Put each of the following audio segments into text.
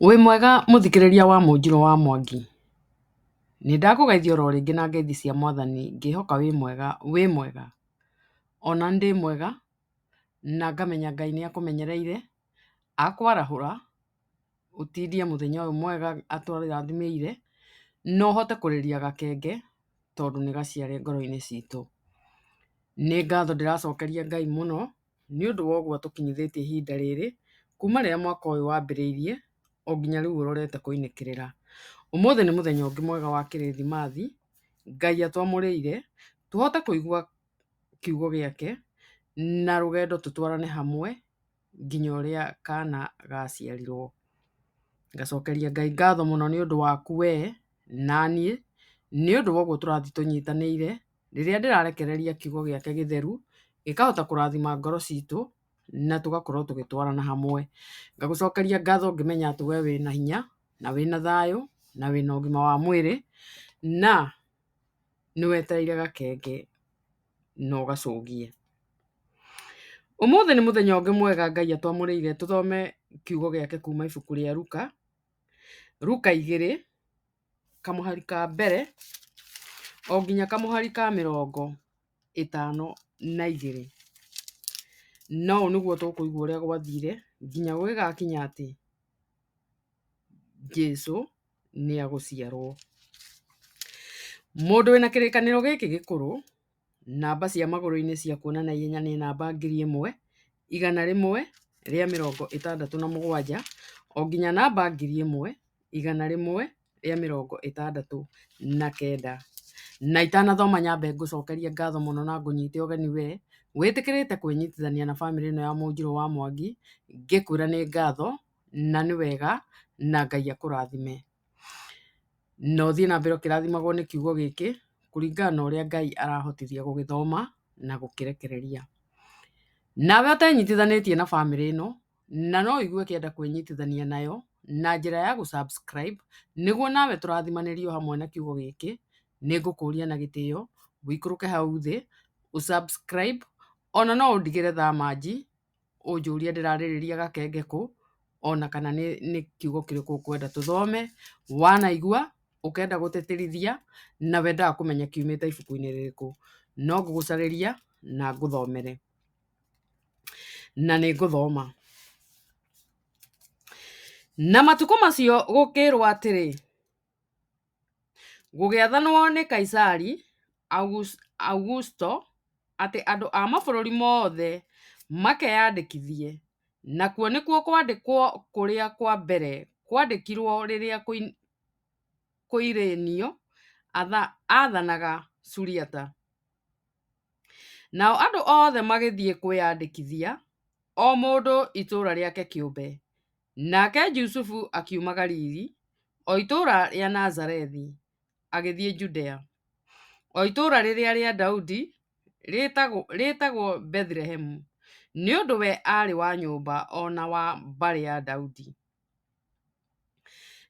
Wĩ mwega mũthikĩrĩria wa Mũnjiro wa Mwangi, nĩ ndakũgeithia oro rĩngĩ na ngeithi cia Mwathani, ngĩhoka wĩ mwega ona ndĩ mwega, na ngamenya Ngai nĩ akũmenyereire akwarahũra ũtindie mũthenya ũyũ mwega atũrathimĩire, no ũhote kũrĩria gakenge tondũ nĩ gaciare ngoro-inĩ citũ. Nĩ ngatho ndĩracokeria Ngai mũno nĩ ũndũ wa ũguo tũkinyithĩtie ihinda rĩrĩ kuma rĩrĩa mwaka ũyũ wambĩrĩirie o nginya rĩu ũrorete kũinĩkĩrĩra. Ũmũthĩ nĩ mũthenya ũngĩ mwega wa kĩrĩthimathi, Ngai atwamũrĩire tũhote kũigua kiugo gĩake na rũgendo tũtwarane hamwe nginya ũrĩa kana gaciarirwo. Ngacokeria Ngai ngatho mũno nĩ ũndũ waku we naniĩ, nĩ ũndũ wa ũguo tũrathiĩ tũnyitanĩire rĩrĩa ndĩrarekereria kiugo gĩake gĩtheru gĩkahota kũrathima ngoro citũ na tũgakorwo tũgĩtwarana hamwe. Ngagũcokeria ngatho ngĩmenya atĩ we wĩna hinya na wĩna thayũ na wĩna ũgima wa mwĩrĩ na nĩ wetereire gakenge na ũgacũgie. Ũmũthĩ nĩ mũthenya ũngĩ mwega Ngai atwamũrĩire tũthome kiugo gĩake kuma ibuku rĩa Luka 2 kamũhari ka mbere o nginya kamũhari ka 52. No ũũ nĩguo tũkũigua ũrĩa gwathire nginya gũgĩgakinya atĩ Jesũ nĩ agũciarwo. Mũndũ wĩna kĩrĩkanĩro gĩkĩ gĩkũrũ, namba cia magũrũ-inĩ cia kuona na ihenya nĩ namba 1167 o nginya namba 1169. Na itanathoma nyambe ngũcokeria ngatho mũno na ngũnyite ũgeni we wĩtĩkĩrĩte kwĩnyitithania na bamĩrĩ ĩno ya Mũnjiro wa Mwangi, ngĩkwĩra nĩ ngatho na nĩ wega na Ngai akũrathime. Na ũthiĩ na mbere ũkĩrathimagwo nĩ kiugo gĩkĩ kũringana na ũrĩa Ngai arahotithia gũgĩthoma na gũkĩrekereria. Nawe ũtenyitithanĩtie na bamĩrĩ ĩno na no ũigue ũkĩenda kwĩnyitithania nayo na njĩra ya gũ subscribe nĩguo nawe tũrathimanĩrio hamwe na kiugo gĩkĩ, nĩ ngũkũria na gĩtĩo wĩikũrũke hau thĩ ũ subscribe, ona no ũndigĩre thamanji ũnjũrie ndĩrarĩrĩria gakenge kũ, ona kana nĩ kiugo kĩrĩkũ ũkwenda tũthome, wanaigua ũkenda gũtĩtĩrithia na wendaga kũmenya kiumĩte ibuku-inĩ rĩrĩkũ, no ngũgũcarĩria na ngũthomere na nĩ ngũthoma. Na matukũ macio gũkĩrwo atĩrĩ, gũgĩathanwo nĩ Kaisari Augusto atĩ andũ a mabũrũri mothe makeyandĩkithie, nakuo nĩkuo kwandĩkwo kũrĩa kwa mbere kwandĩkirwo rĩrĩa Kũirenio athanaga Suriata. Nao andũ othe magĩthiĩ kwĩyandĩkithia o mũndũ itũũra rĩake kĩũmbe. Nake Jusufu akiuma Galili, o itũũra rĩa Nazarethi, agĩthiĩ Judea, o itũũra rĩrĩa rĩa Daudi rĩtagwo Bethlehemu, nĩ ũndũ we arĩ wa nyũmba ona wa mbarĩ ya Daudi.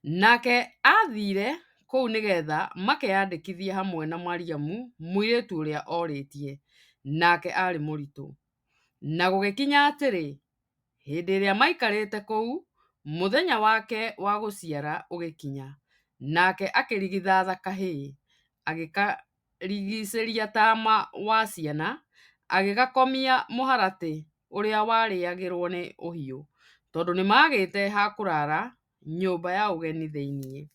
Nake athire kũu nĩgetha makeyandĩkithie hamwe na Mariamu mũirĩtu ũrĩa orĩtie, nake arĩ mũritũ. Na gũgĩkinya atĩrĩ, hĩndĩ ĩrĩa maikarĩte kũu, mũthenya wake wa gũciara ũgĩkinya, nake akĩrigithatha kahĩĩ, agĩkarigicĩria taama wa ciana, agĩgakomia mũharatĩ ũrĩa warĩagĩrwo nĩ ũhiũ, tondũ nĩ magĩte ha kũrara nyũmba ya ũgeni thĩinĩ.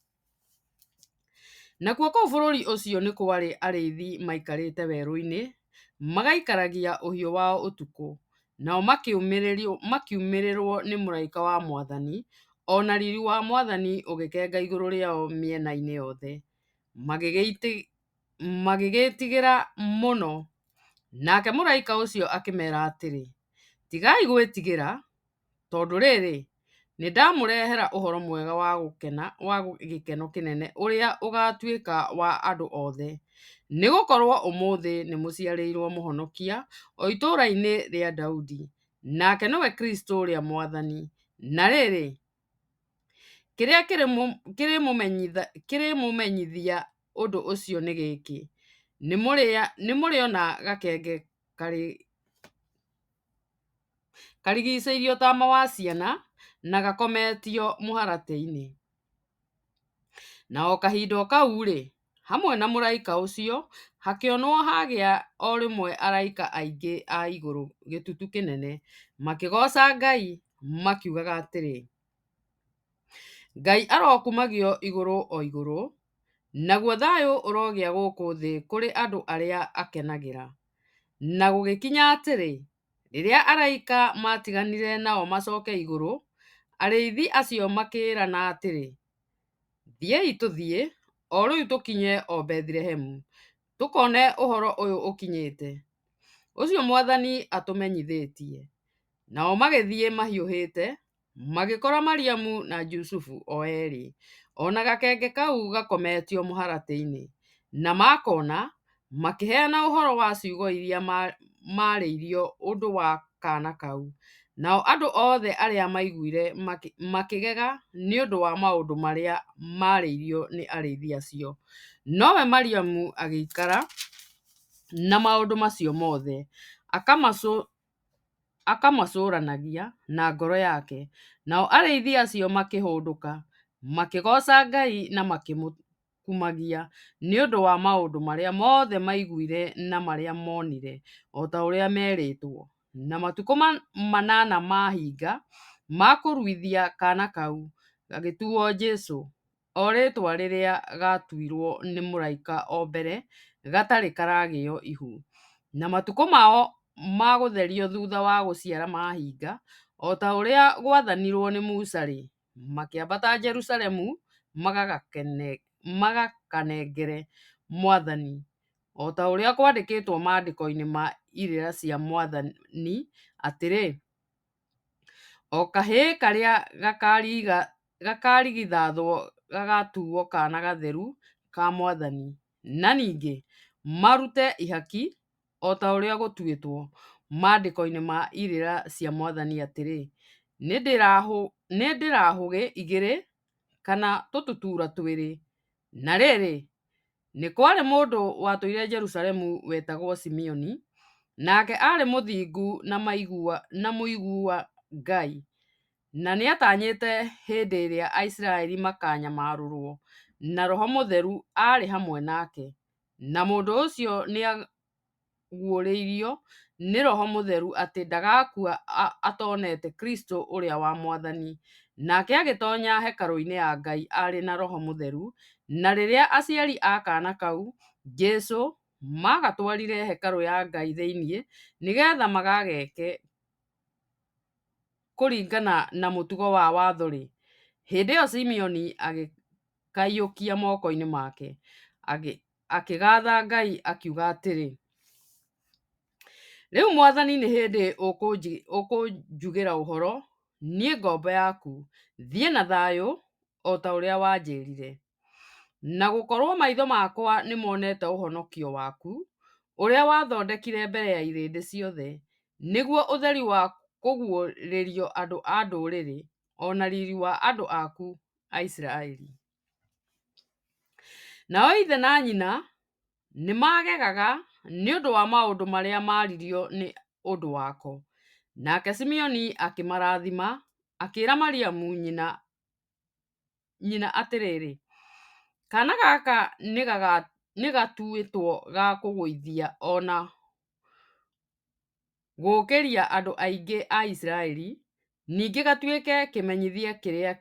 Nakuo kũu bũrũri ũcio nĩ kwarĩ arĩithi maikarĩte werũ-inĩ, magaikaragia ũhiũ wao ũtukũ, nao makiumĩrĩrwo nĩ mũraika wa Mwathani, ona riri wa Mwathani ũgĩkenga igũrũ rĩao mĩena-inĩ yothe, magĩgĩtigĩra mũno. Nake mũraika ũcio akĩmera atĩrĩ, tigai gwĩtigĩra, tondũ rĩrĩ nĩ ndamũrehera ũhoro mwega wa gĩkeno kĩnene ũrĩa ũgatuĩka wa andũ othe. Nĩ gũkorwo ũmũthĩ nĩ mũciarĩirwo mũhonokia o itũũra-inĩ rĩa Daudi, nake nĩwe Kristo ũrĩa Mwathani. Na rĩrĩ, kĩrĩa kĩrĩmũmenyithia ũndũ ũcio nĩ gĩkĩ: nĩ mũrĩona gakenge karigicĩirio taama wa ciana na gakometio mũharatĩ-inĩ. Na o kahinda o kau-rĩ, hamwe na mũraika ũcio hakĩonwo hagĩa o rĩmwe araika aingĩ a igũrũ gĩtutu kĩnene makĩgoca Ngai makiugaga atĩrĩ: Ngai arokumagio igũrũ o igũrũ, naguo thayũ ũrogĩa gũkũ thĩ kũrĩ andũ arĩa akenagĩra. Na gũgĩkinya atĩrĩ, rĩrĩa araika matiganire nao macoke igũrũ, arĩithi acio makĩĩrana atĩrĩ, thiĩi tũthiĩ o rĩu tũkinye o Bethilehemu, tũkone ũhoro ũyũ ũkinyĩte, ũcio Mwathani atũmenyithĩtie. Nao magĩthiĩ mahiũhĩte, magĩkora Mariamu na Jusufu o erĩ, ona gakenge kau gakometio mũharatĩ-inĩ, na makona, makĩheana ũhoro wa ciugo iria marĩirio ũndũ wa kaana kau. Nao andũ othe arĩa maiguire makĩgega nĩ ũndũ wa maũndũ marĩa marĩirio nĩ arĩithi acio. Nowe Mariamu agĩikara na maũndũ macio mothe, akamacũranagia na ngoro yake. Nao arĩithi acio makĩhũndũka, makĩgoca Ngai na makĩmũkumagia nĩ ũndũ wa maũndũ marĩa mothe maiguire na marĩa monire, o ta ũrĩa merĩtwo. Na matukũ 8 mahinga ma kũruithia kaana kau, gagĩtuo Jesũ, o rĩtwa rĩrĩa gatuirwo nĩ mũraika o mbere gatarĩ karagĩo ihu. Na matukũ mao ma gũtherio thutha wa gũciara mahinga, o ta ũrĩa gwathanirwo nĩ Musa-rĩ, makĩambata Jerusalemu magakanengere Mwathani, o ta ũrĩa kwandĩkĩtwo maandĩko-inĩ ma irĩra cia Mwathani atĩrĩ: o kahĩĩ karĩa gakarigithathwo gagatuo kaana gatheru ka Mwathani. Na ningĩ marute ihaki, o ta ũrĩa gũtuĩtwo maandĩko-inĩ ma irĩra cia Mwathani atĩrĩ: nĩ ndĩrahũgĩ 2 kana tũtutura 2. Na rĩrĩ, nĩ kwarĩ mũndũ watũire Jerusalemu wetagwo Simeoni, nake arĩ mũthingu na mũigua Ngai, na nĩatanyĩte hĩndĩ ĩrĩa Aisiraeli makanyamarũrwo, na Roho Mũtheru arĩ hamwe nake. Na mũndũ ũcio nĩaguũrĩirio nĩ Roho Mũtheru atĩ ndagakua atonete Kristo ũrĩa wa Mwathani. Nake agĩtoonya hekarũ-inĩ ya Ngai arĩ na Roho Mũtheru. Na rĩrĩa aciari a kaana kau Jesũ magatwarire hekarũ ya Ngai thĩinĩ nĩgetha magageke kũringana na mũtugo wa watho-rĩ, hĩndĩ ĩyo Simeoni agĩkayũkia moko-inĩ make, akĩgatha Ngai akiuga atĩrĩ: rĩu Mwathani, nĩ hĩndĩ ũkũnjugĩra ũhoro, niĩ ngombo yaku, thiĩ na thayũ o ta ũrĩa wanjĩrire. Na gũkorwo maitho makwa nĩmonete ũhonokio waku, ũrĩa wathondekire mbere ya irĩndĩ ciothe, nĩguo ũtheri wa kũguũrĩrio andũ a ndũrĩrĩ, o na riiri wa andũ aku a Isiraeli. Nao ithe na nyina nĩmagegaga nĩ ũndũ wa maũndũ marĩa maririo nĩ ũndũ wako. Nake Simeoni akĩmarathima, akĩĩra Mariamu nyina atĩrĩrĩ: kaana gaka nĩ gatuĩtwo ga kũgũithia ona gũũkĩria andũ aingĩ a Isiraeli, ningĩ gatuĩke kĩmenyithia kĩrĩa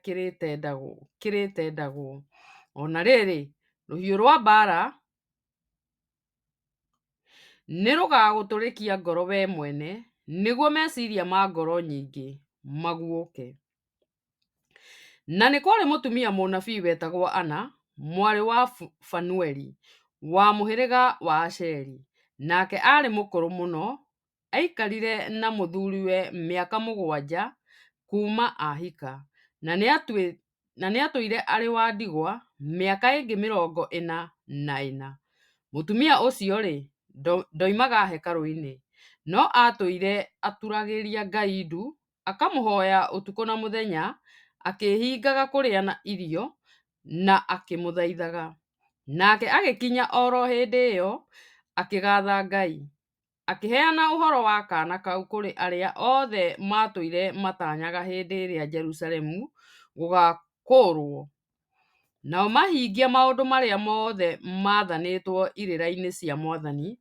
kĩrĩtendagwo. Ona rĩrĩ, rũhiũ rwa mbaara nĩ rũgagũtũrĩkia ngoro we mwene, nĩguo meciiria ma ngoro nyingĩ maguũke. Na nĩ kwarĩ mũtumia mũnabii wetagwo Anna, mwarĩ wa Fanueli, wa mũhĩrĩga wa Asheri. Nake aarĩ mũkũrũ mũno, aikarire na mũthuuriwe mĩaka 7 kuuma ahika, na nĩatũire arĩ wa ndigwa mĩaka ĩngĩ 44. Mũtumia ũcio-rĩ, ndoimaga hekarũ-inĩ, no atũire aturagĩria Ngai ndu, akamũhoya ũtukũ na mũthenya, akĩĩhingaga kũrĩa na irio na akĩmũthaithaga. Nake agĩkinya oro hĩndĩ ĩyo, akĩgatha Ngai, akĩheana ũhoro wa kaana kau kũrĩ arĩa othe matũire matanyaga hĩndĩ ĩrĩa Jerusalemu gũgakũũrwo, nao mahingia maũndũ marĩa mothe maathanĩtwo irĩra-inĩ cia Mwathani,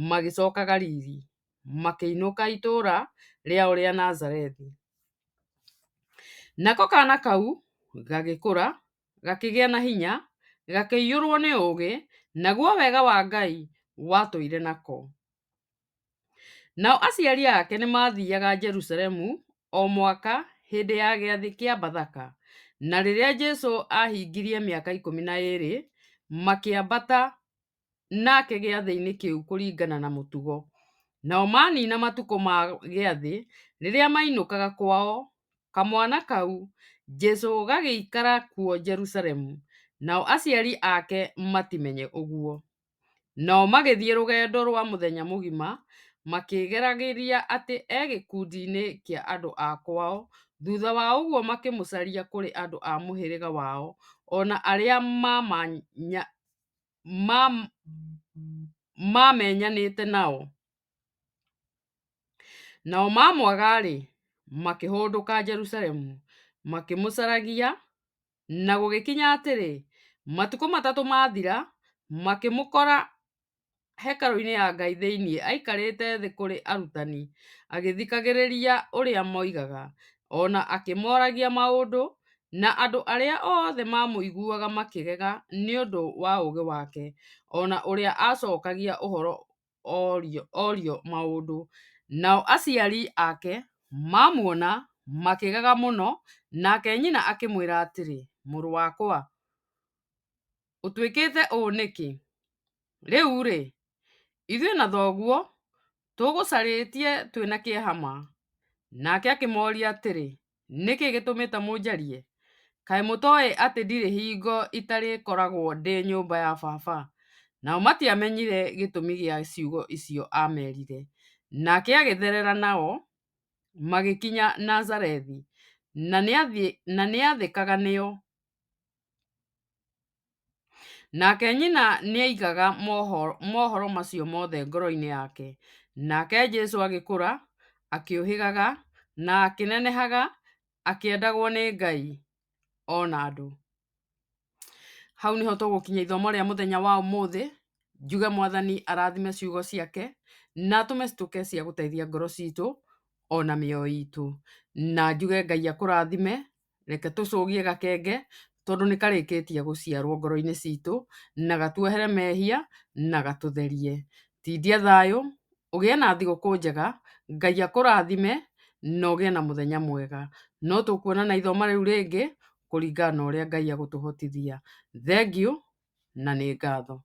magĩcoka Galili, makĩinũka itũũra rĩao rĩa Nazarethi. Nako kaana kau gagĩkũra, gakĩgĩa na hinya, gakĩiyũrwo nĩ ũũgĩ, naguo wega wa Ngai watũire nako. Nao aciari ake nĩ mathiiaga Jerusalemu o mwaka hĩndĩ ya gĩathĩ kĩa Bathaka, na rĩrĩa Jesũ ahingirie mĩaka 12, makĩambata nake gĩathĩ-inĩ kĩu kũringana na mũtugo. Nao manina matukũ ma gĩathĩ, rĩrĩa mainũkaga kwao, kamwana kau Jesũ gagĩikara kuo Jerusalemu, nao aciari ake matimenye ũguo. Nao magĩthiĩ rũgendo rwa mũthenya mũgima, makĩgeragĩria atĩ gĩkundi-inĩ kĩa andũ a kwao. Thutha wa ũguo makĩmũcaria kũrĩ andũ a mũhĩrĩga wao, ona arĩa mamenyanĩte nao. Nao mamwaga-rĩ, makĩhũndũka Jerusalemu, makĩmũcaragia, na gũgĩkinya atĩrĩ, matukũ 3 mathira, makĩmũkora hekarũ-inĩ ya Ngai thĩinĩ aikarĩte thĩ kũrĩ arutani, agĩthikagĩrĩria ũrĩa moigaga, ona akĩmoragia maũndũ, na andũ arĩa othe mamũiguaga makĩgega nĩ ũndũ wa ũũgĩ wake, ona ũrĩa acokagia ũhoro orio maũndũ. Nao aciari ake mamuona makĩgega mũno, nake nyina akĩmwĩra atĩrĩ, mũrũ wakwa, ũtwĩkĩte ũũ nĩkĩ? Rĩu-rĩ, ithuĩ na thoguo tũgũcarĩtie twĩna kĩeha ma. Nake akĩmoria atĩrĩ, nĩkĩ gĩtũmĩte mũnjarie? Kaĩ mũtoĩ atĩ ndirĩ hingo itarĩkoragwo ndĩ nyũmba ya baba? Nao matiamenyire gĩtũmi gĩa ciugo icio amerire. Nake agĩtherera nao, magĩkinya Nazarethi, na nĩathĩkaga nĩo. Nake nyina nĩaigaga mohoro macio mothe ngoro-inĩ yake. Nake Jesũ agĩkũra, akĩũhĩgaga na akĩnenehaga, akĩendagwo nĩ Ngai ona andũ. Hau nĩho tũgũkinya ithomo rĩa mũthenya wa ũmũthĩ. Njuge Mwathani arathime ciugo ciake, na atũme cituĩke cia gũteithia ngoro citũ ona mĩoyo itũ. Na njuge Ngai akũrathime, reke tũcũgie gakenge, tondũ nĩ karĩkĩtie gũciarwo ngoro-inĩ citũ, na gatuohere mehia na gatũtherie. Tindia thayũ, ũgĩe na thigũkũ njega, Ngai akũrathime na ũgĩe na mũthenya mwega. No tũkuonana ithomo rĩu rĩngĩ kũringana na ũrĩa Ngai agũtũhotithia. Thengiũ na nĩ ngatho.